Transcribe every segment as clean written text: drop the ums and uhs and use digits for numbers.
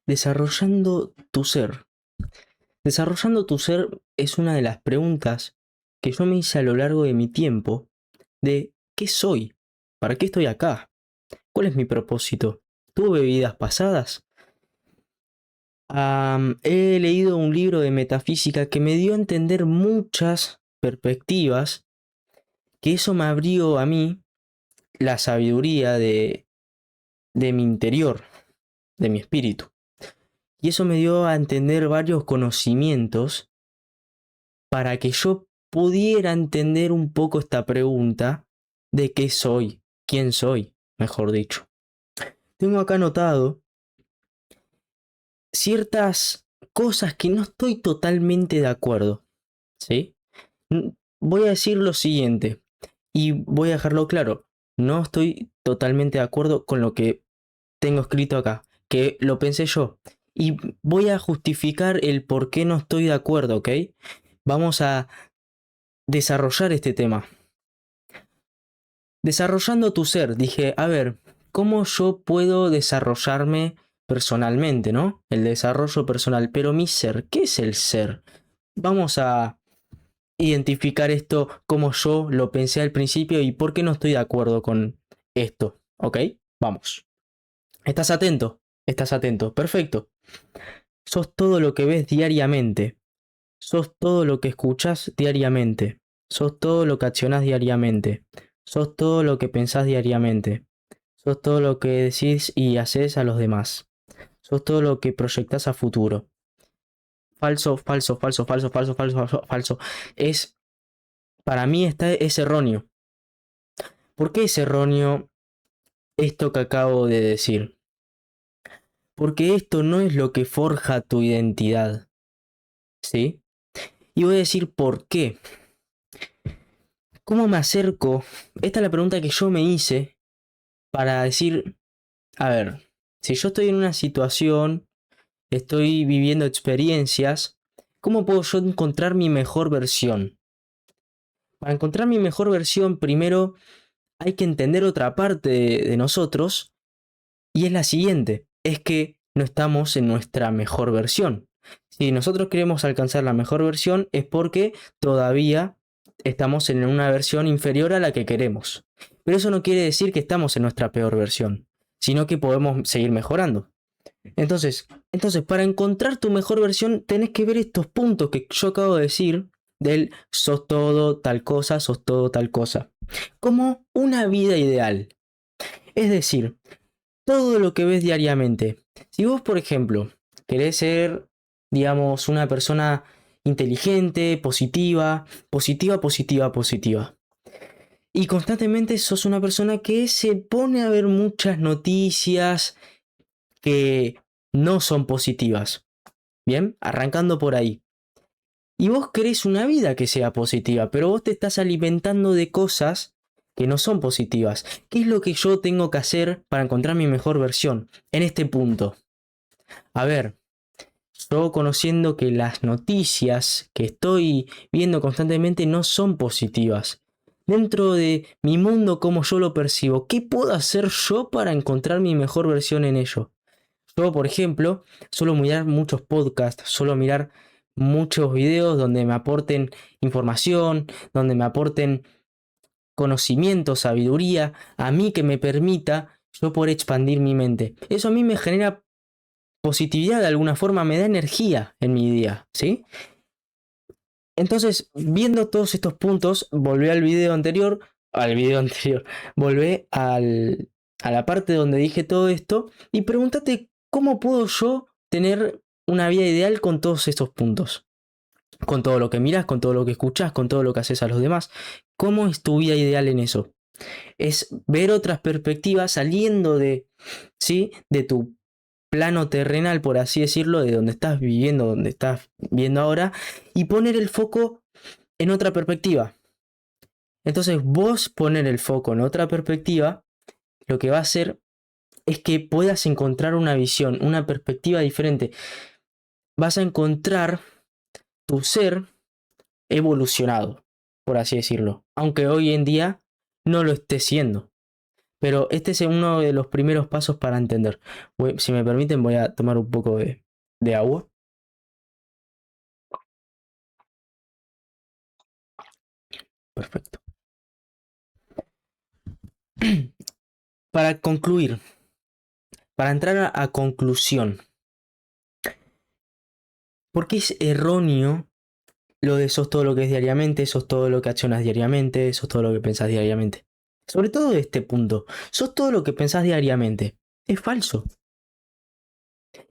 Desarrollando tu ser. Desarrollando tu ser es una de las preguntas que yo me hice a lo largo de mi tiempo de ¿qué soy? ¿Para qué estoy acá? ¿Cuál es mi propósito? ¿Tuve vidas pasadas? He leído un libro de metafísica que me dio a entender muchas perspectivas, que eso me abrió a mí la sabiduría de mi interior, de mi espíritu. Y eso me dio a entender varios conocimientos para que yo pudiera entender un poco esta pregunta de qué soy, quién soy, mejor dicho. Tengo acá anotado ciertas cosas que no estoy totalmente de acuerdo, ¿sí? Voy a decir lo siguiente y voy a dejarlo claro. No estoy totalmente de acuerdo con lo que tengo escrito acá, que lo pensé yo. Y voy a justificar el por qué no estoy de acuerdo, ¿ok? Vamos a desarrollar este tema. Desarrollando tu ser, dije, a ver, ¿cómo yo puedo desarrollarme personalmente, ¿no? El desarrollo personal, pero mi ser, ¿qué es el ser? Vamos a identificar esto como yo lo pensé al principio y por qué no estoy de acuerdo con esto, ¿ok? Vamos. ¿Estás atento? ¿Estás atento? Perfecto. Sos todo lo que ves diariamente. Sos todo lo que escuchas diariamente. Sos todo lo que accionas diariamente. Sos todo lo que pensás diariamente. Sos todo lo que decís y haces a los demás. Sos todo lo que proyectás a futuro. Falso, falso, falso, falso, falso, falso, falso, falso. Es, para mí es erróneo. ¿Por qué es erróneo esto que acabo de decir? Porque esto no es lo que forja tu identidad, ¿sí? Y voy a decir por qué. ¿Cómo me acerco? Esta es la pregunta que yo me hice para decir, a ver, si yo estoy en una situación, estoy viviendo experiencias, ¿cómo puedo yo encontrar mi mejor versión? Para encontrar mi mejor versión, primero hay que entender otra parte de nosotros y es la siguiente, es que no estamos en nuestra mejor versión. Si nosotros queremos alcanzar la mejor versión es porque todavía estamos en una versión inferior a la que queremos. Pero eso no quiere decir que estamos en nuestra peor versión, sino que podemos seguir mejorando. Entonces, para encontrar tu mejor versión tenés que ver estos puntos que yo acabo de decir del sos todo tal cosa, sos todo tal cosa. Como una vida ideal. Es decir, todo lo que ves diariamente. Si vos, por ejemplo, querés ser, digamos, una persona inteligente, positiva, positiva, positiva, positiva. Y constantemente sos una persona que se pone a ver muchas noticias que no son positivas. Bien, arrancando por ahí. Y vos querés una vida que sea positiva, pero vos te estás alimentando de cosas que no son positivas. ¿Qué es lo que yo tengo que hacer para encontrar mi mejor versión en este punto? A ver, yo conociendo que las noticias que estoy viendo constantemente no son positivas. Dentro de mi mundo, como yo lo percibo, ¿qué puedo hacer yo para encontrar mi mejor versión en ello? Yo, por ejemplo, suelo mirar muchos podcasts, suelo mirar muchos videos donde me aporten información, donde me aporten conocimiento, sabiduría, a mí que me permita yo poder expandir mi mente. Eso a mí me genera positividad de alguna forma, me da energía en mi día, ¿sí? Entonces, viendo todos estos puntos, volví al video anterior, volví a la parte donde dije todo esto y pregúntate cómo puedo yo tener una vida ideal con todos estos puntos. Con todo lo que miras, con todo lo que escuchas, con todo lo que haces a los demás. ¿Cómo es tu vida ideal en eso? Es ver otras perspectivas saliendo de, ¿sí? De tu plano terrenal, por así decirlo, de donde estás viviendo, donde estás viendo ahora, y poner el foco en otra perspectiva. Entonces vos poner el foco en otra perspectiva, lo que va a hacer es que puedas encontrar una visión, una perspectiva diferente. Vas a encontrar tu ser evolucionado, por así decirlo, aunque hoy en día no lo esté siendo. Pero este es uno de los primeros pasos para entender. Si me permiten, voy a tomar un poco de agua. Perfecto. Para concluir, para entrar a conclusión, ¿por qué es erróneo lo de sos todo lo que es diariamente, sos todo lo que accionas diariamente, sos todo lo que pensás diariamente? Sobre todo de este punto, sos todo lo que pensás diariamente. Es falso.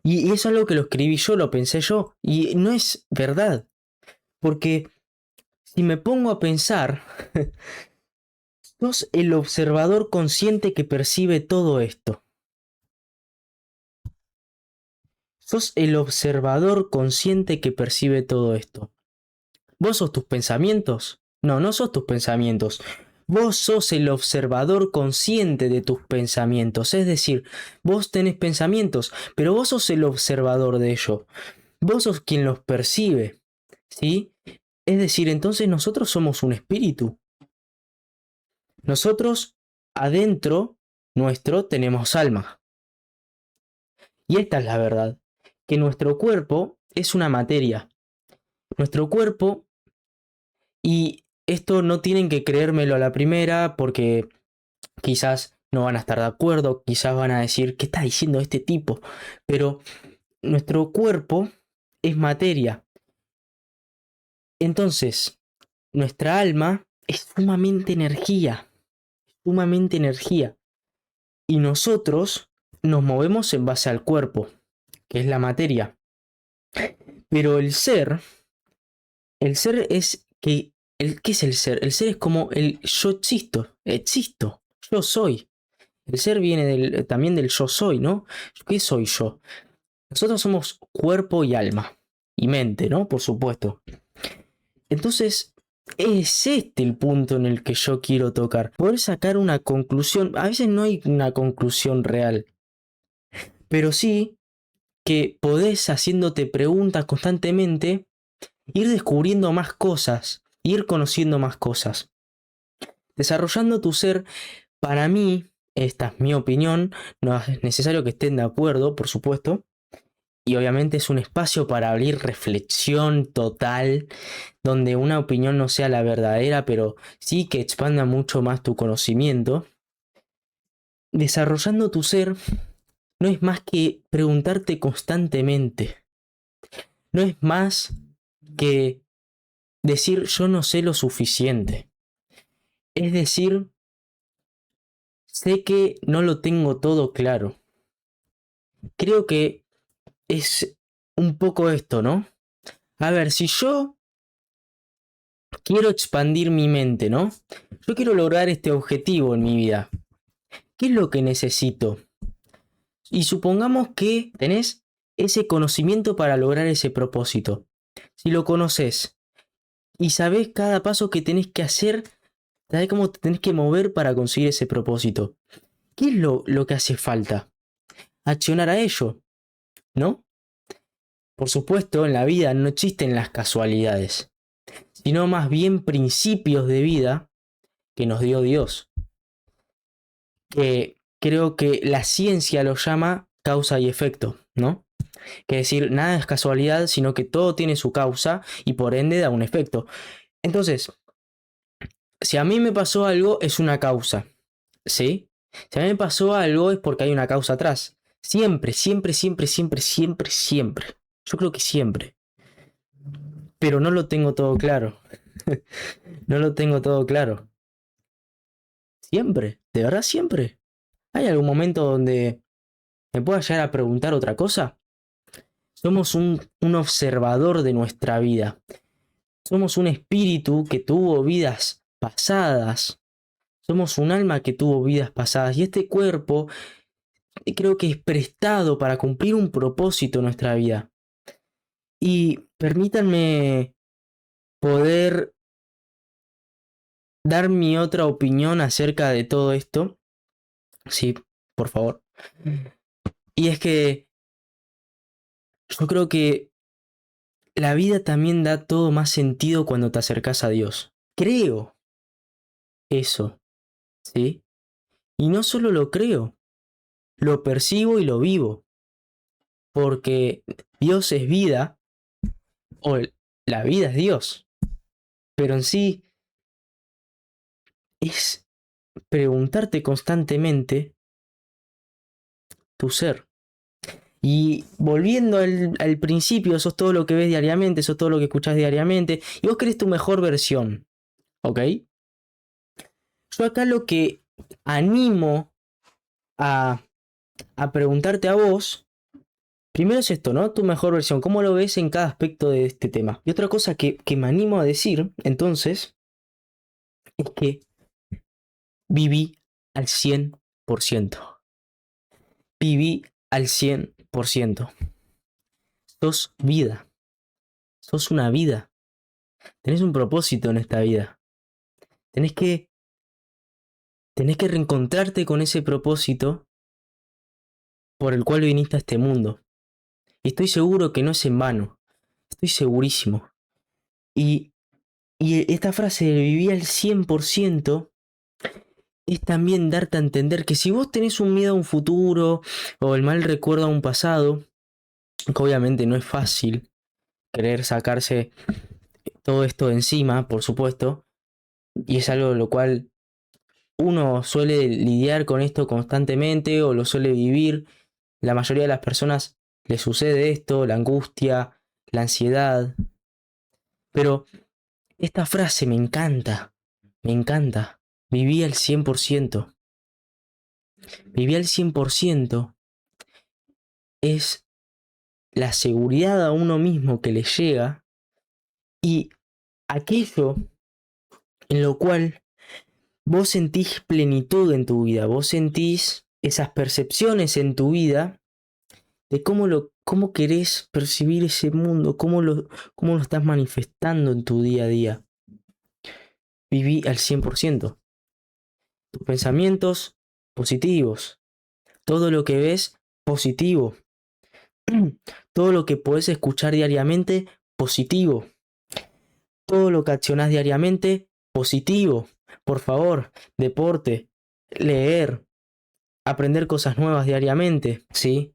Y eso es algo que lo escribí yo, lo pensé yo, y no es verdad. Porque si me pongo a pensar, sos el observador consciente que percibe todo esto. Sos el observador consciente que percibe todo esto. ¿Vos sos tus pensamientos? No, no sos tus pensamientos. Vos sos el observador consciente de tus pensamientos. Es decir, vos tenés pensamientos, pero vos sos el observador de ello. Vos sos quien los percibe. ¿Sí? Es decir, entonces nosotros somos un espíritu. Nosotros, adentro nuestro, tenemos alma. Y esta es la verdad, que nuestro cuerpo es una materia. Nuestro cuerpo, y esto no tienen que creérmelo a la primera porque quizás no van a estar de acuerdo, quizás van a decir, ¿qué está diciendo este tipo? Pero nuestro cuerpo es materia. Entonces, nuestra alma es sumamente energía, sumamente energía. Y nosotros nos movemos en base al cuerpo, que es la materia. Pero el ser es que, ¿qué es el ser? El ser es como el yo existo, yo soy. El ser viene también del yo soy, ¿no? ¿Qué soy yo? Nosotros somos cuerpo y alma, y mente, ¿no? Por supuesto. Entonces, es este el punto en el que yo quiero tocar. Poder sacar una conclusión. A veces no hay una conclusión real, pero sí que podés, haciéndote preguntas constantemente, ir descubriendo más cosas, ir conociendo más cosas. Desarrollando tu ser, para mí, esta es mi opinión, no es necesario que estén de acuerdo, por supuesto, y obviamente es un espacio para abrir reflexión total, donde una opinión no sea la verdadera, pero sí que expanda mucho más tu conocimiento. Desarrollando tu ser no es más que preguntarte constantemente, no es más que decir yo no sé lo suficiente. Es decir, sé que no lo tengo todo claro. Creo que es un poco esto, ¿no? A ver, si yo quiero expandir mi mente, ¿no? Yo quiero lograr este objetivo en mi vida. ¿Qué es lo que necesito? Y supongamos que tenés ese conocimiento para lograr ese propósito. Si lo conoces y sabés cada paso que tenés que hacer, sabés cómo te tenés que mover para conseguir ese propósito. ¿Qué es lo que hace falta? Accionar a ello, ¿no? Por supuesto, en la vida no existen las casualidades, sino más bien principios de vida que nos dio Dios, que creo que la ciencia lo llama causa y efecto, ¿no? Que decir, nada es casualidad, sino que todo tiene su causa y por ende da un efecto. Entonces, si a mí me pasó algo, es una causa, ¿sí? Si a mí me pasó algo, es porque hay una causa atrás. Siempre, siempre, siempre, siempre, siempre, siempre. Yo creo que siempre. Pero no lo tengo todo claro. No lo tengo todo claro. Siempre, de verdad siempre. ¿Hay algún momento donde me pueda llegar a preguntar otra cosa? Somos un observador de nuestra vida. Somos un espíritu que tuvo vidas pasadas. Somos un alma que tuvo vidas pasadas. Y este cuerpo creo que es prestado para cumplir un propósito en nuestra vida. Y permítanme poder dar mi otra opinión acerca de todo esto. Sí, por favor. Y es que yo creo que la vida también da todo más sentido cuando te acercas a Dios. Creo eso, ¿sí? Y no solo lo creo, lo percibo y lo vivo. Porque Dios es vida, o la vida es Dios. Pero en sí es preguntarte constantemente tu ser. Y volviendo al principio, sos todo lo que ves diariamente, sos todo lo que escuchás diariamente, y vos querés tu mejor versión, ¿ok? Yo acá lo que animo a, a preguntarte a vos, primero es esto, ¿no? Tu mejor versión, ¿cómo lo ves en cada aspecto de este tema? Y otra cosa que me animo a decir, entonces, es que viví al 100%. Viví al 100%. Sos vida. Sos una vida. Tenés un propósito en esta vida. Tenés que, tenés que reencontrarte con ese propósito por el cual viniste a este mundo. Y estoy seguro que no es en vano. Estoy segurísimo. Y, y esta frase de viví al 100% es también darte a entender que si vos tenés un miedo a un futuro o el mal recuerdo a un pasado, que obviamente no es fácil querer sacarse todo esto de encima, por supuesto, y es algo lo cual uno suele lidiar con esto constantemente o lo suele vivir. La mayoría de las personas les sucede esto, la angustia, la ansiedad. Pero esta frase me encanta, me encanta. Viví al 100%. Viví al 100% es la seguridad a uno mismo que le llega y aquello en lo cual vos sentís plenitud en tu vida, vos sentís esas percepciones en tu vida de cómo querés percibir ese mundo, cómo lo estás manifestando en tu día a día. Viví al 100%. Tus pensamientos positivos, todo lo que ves positivo, todo lo que podés escuchar diariamente positivo, todo lo que accionás diariamente positivo. Por favor, deporte, leer, aprender cosas nuevas diariamente, ¿sí?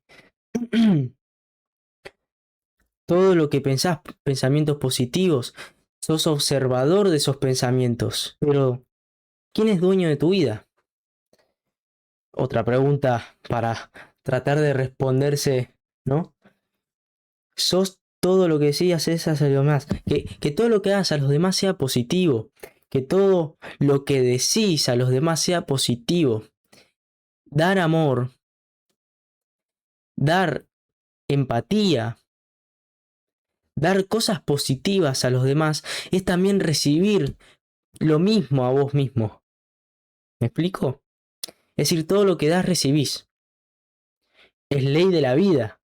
Todo lo que pensás, pensamientos positivos, sos observador de esos pensamientos. Pero, ¿quién es dueño de tu vida? Otra pregunta para tratar de responderse, ¿no? Sos todo lo que decís, haces a los demás. Que todo lo que hagas a los demás sea positivo. Que todo lo que decís a los demás sea positivo. Dar amor, dar empatía, dar cosas positivas a los demás es también recibir lo mismo a vos mismo. ¿Me explico? Es decir, todo lo que das recibís. Es ley de la vida.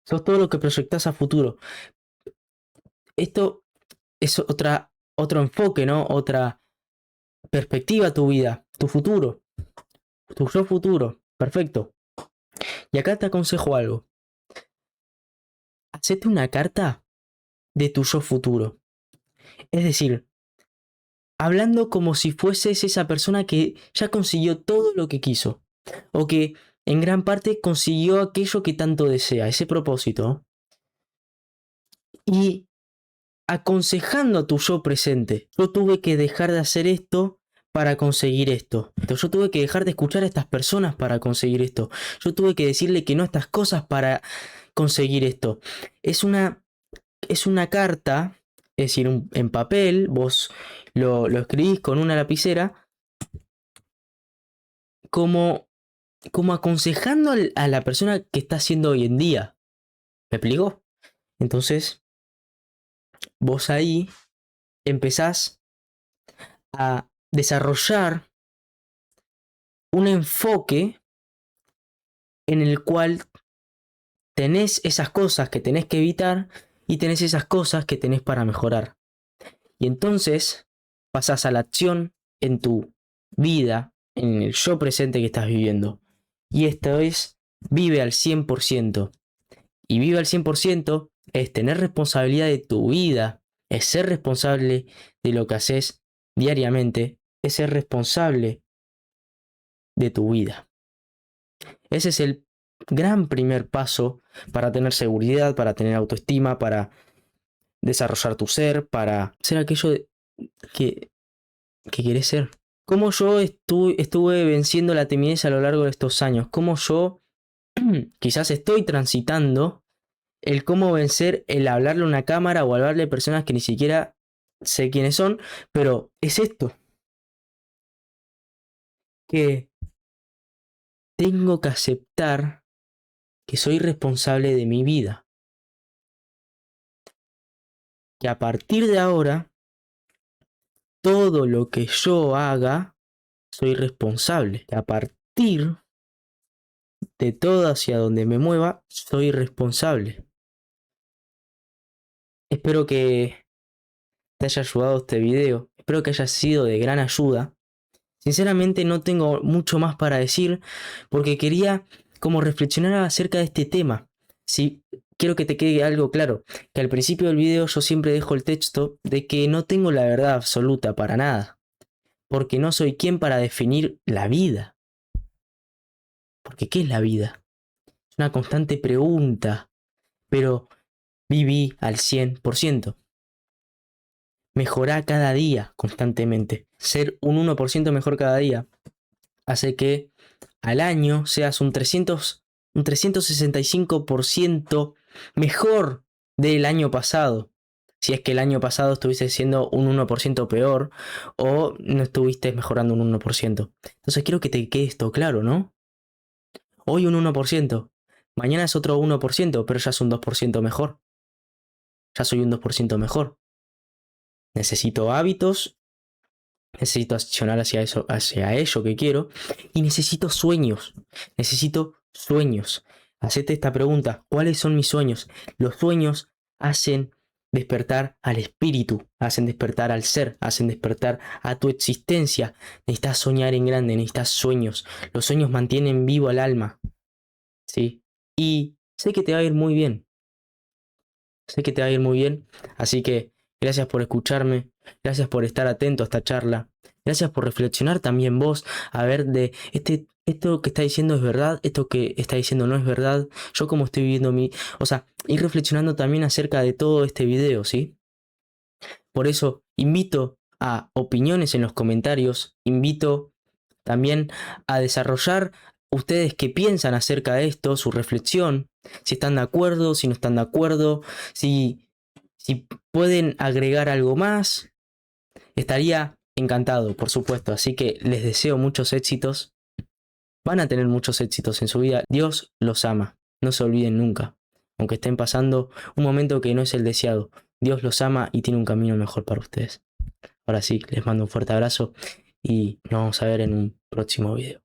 Sos todo lo que proyectás a futuro. Esto es otro enfoque, ¿no? Otra perspectiva a tu vida, tu futuro, tu yo futuro. Perfecto. Y acá te aconsejo algo. Hacete una carta de tu yo futuro. Es decir, hablando como si fueses esa persona que ya consiguió todo lo que quiso. O que en gran parte consiguió aquello que tanto desea, ese propósito. Y aconsejando a tu yo presente. Yo tuve que dejar de hacer esto para conseguir esto. Yo tuve que dejar de escuchar a estas personas para conseguir esto. Yo tuve que decirle que no a estas cosas para conseguir esto. Es una carta, es decir, en papel, vos lo escribís con una lapicera, como, como aconsejando a la persona que está haciendo hoy en día. ¿Me explico? Entonces, vos ahí empezás a desarrollar un enfoque en el cual tenés esas cosas que tenés que evitar y tenés esas cosas que tenés para mejorar. Y entonces pasás a la acción en tu vida, en el yo presente que estás viviendo. Y esto es, vive al 100%. Y vive al 100% es tener responsabilidad de tu vida, es ser responsable de lo que haces diariamente, es ser responsable de tu vida. Ese es el gran primer paso para tener seguridad, para tener autoestima, para desarrollar tu ser, para ser aquello que querés ser. Cómo yo estuve venciendo la timidez a lo largo de estos años. Cómo yo quizás estoy transitando el cómo vencer el hablarle a una cámara o hablarle a personas que ni siquiera sé quiénes son. Pero es esto. Que tengo que aceptar que soy responsable de mi vida. Que a partir de ahora, todo lo que yo haga, soy responsable. Que a partir de todo hacia donde me mueva, soy responsable. Espero que te haya ayudado este video. Espero que haya sido de gran ayuda. Sinceramente no tengo mucho más para decir porque quería como reflexionar acerca de este tema. Sí, quiero que te quede algo claro, que al principio del video yo siempre dejo el texto de que no tengo la verdad absoluta para nada, porque no soy quien para definir la vida. Porque ¿qué es la vida? Es una constante pregunta, pero viví al 100%. Mejorar cada día constantemente. Ser un 1% mejor cada día hace que al año seas un 365% mejor del año pasado. Si es que el año pasado estuviste siendo un 1% peor o no estuviste mejorando un 1%. Entonces quiero que te quede esto claro, ¿no? Hoy un 1%, mañana es otro 1%, pero ya es un 2% mejor. Ya soy un 2% mejor. Necesito hábitos, necesito accionar hacia ello que quiero y necesito sueños. Necesito sueños. Hacete esta pregunta, ¿cuáles son mis sueños? Los sueños hacen despertar al espíritu, hacen despertar al ser, hacen despertar a tu existencia. Necesitas soñar en grande, necesitas sueños. Los sueños mantienen vivo al alma, ¿sí? Y sé que te va a ir muy bien. Sé que te va a ir muy bien, así que gracias por escucharme, gracias por estar atento a esta charla, gracias por reflexionar también vos, a ver de esto que está diciendo es verdad, esto que está diciendo no es verdad, yo cómo estoy viviendo o sea, ir reflexionando también acerca de todo este video, ¿sí? Por eso invito a opiniones en los comentarios, invito también a desarrollar ustedes qué piensan acerca de esto, su reflexión, si están de acuerdo, si no están de acuerdo, si pueden agregar algo más. Estaría encantado, por supuesto. Así que les deseo muchos éxitos. Van a tener muchos éxitos en su vida. Dios los ama. No se olviden nunca. Aunque estén pasando un momento que no es el deseado. Dios los ama y tiene un camino mejor para ustedes. Ahora sí, les mando un fuerte abrazo y nos vamos a ver en un próximo video.